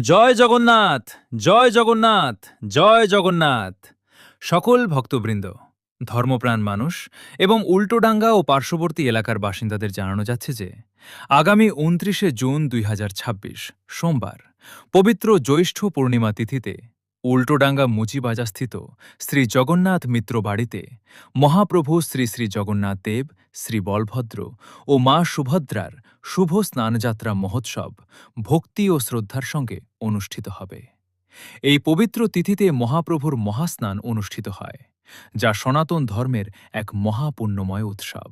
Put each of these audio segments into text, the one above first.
জয় জগন্নাথ, জয় জগন্নাথ, জয় জগন্নাথ। সকল ভক্তবৃন্দ, ধর্মপ্রাণ মানুষ এবং উল্টোডাঙ্গা ও পার্শ্ববর্তী এলাকার বাসিন্দাদের জানানো যাচ্ছে যে আগামী ২৯শে জুন ২০২৬ সোমবার পবিত্র জ্যৈষ্ঠ পূর্ণিমা তিথিতে উল্টোডাঙ্গা মুচিবাজারস্থিত শ্রী জগন্নাথ মিত্র বাড়িতে মহাপ্রভু শ্রী শ্রী জগন্নাথ দেব, শ্রী বলভদ্র ও মা সুভদ্রার শুভ স্নানযাত্রা মহোৎসব ভক্তি ও শ্রদ্ধার সঙ্গে অনুষ্ঠিত হবে। এই পবিত্র তিথিতে মহাপ্রভুর মহাস্নান অনুষ্ঠিত হয়, যা সনাতন ধর্মের এক মহাপুণ্যময় উৎসব।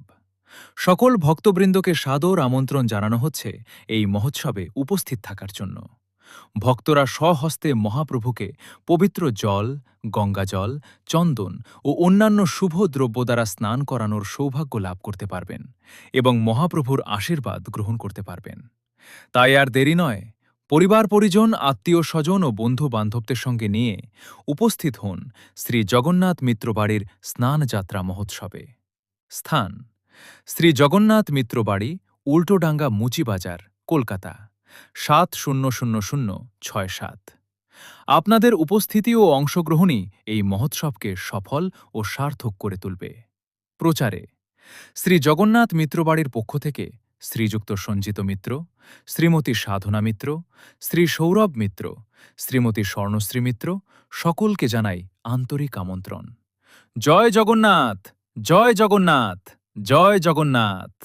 সকল ভক্তবৃন্দকে সাদর আমন্ত্রণ জানানো হচ্ছে এই মহোৎসবে উপস্থিত থাকার জন্য। ভক্তরা স্বহস্তে মহাপ্রভুকে পবিত্র জল, গঙ্গাজল, চন্দন ও অন্যান্য শুভ দ্রব্য দ্বারা স্নান করানোর সৌভাগ্য লাভ করতে পারবেন এবং মহাপ্রভুর আশীর্বাদ গ্রহণ করতে পারবেন। তাই আর দেরি নয়, পরিবার পরিজন, আত্মীয় স্বজন ও বন্ধু বান্ধবদের সঙ্গে নিয়ে উপস্থিত হন শ্রী জগন্নাথ মিত্র বাড়ির স্নানযাত্রা মহোৎসবে। স্থান: শ্রী জগন্নাথ মিত্র বাড়ি, উল্টোডাঙ্গা মুচিবাজার, কলকাতা ৭০০০৬৭। আপনাদের উপস্থিতি ও অংশগ্রহণই এই মহোৎসবকে সফল ও সার্থক করে তুলবে। প্রচারে শ্রী জগন্নাথ মিত্রবাড়ির পক্ষ থেকে শ্রীযুক্ত সঞ্জিত মিত্র, শ্রীমতী সাধনা মিত্র, শ্রী সৌরভ মিত্র, শ্রীমতী স্বর্ণশ্রী মিত্র সকলকে জানাই আন্তরিক আমন্ত্রণ। জয় জগন্নাথ, জয় জগন্নাথ, জয় জগন্নাথ।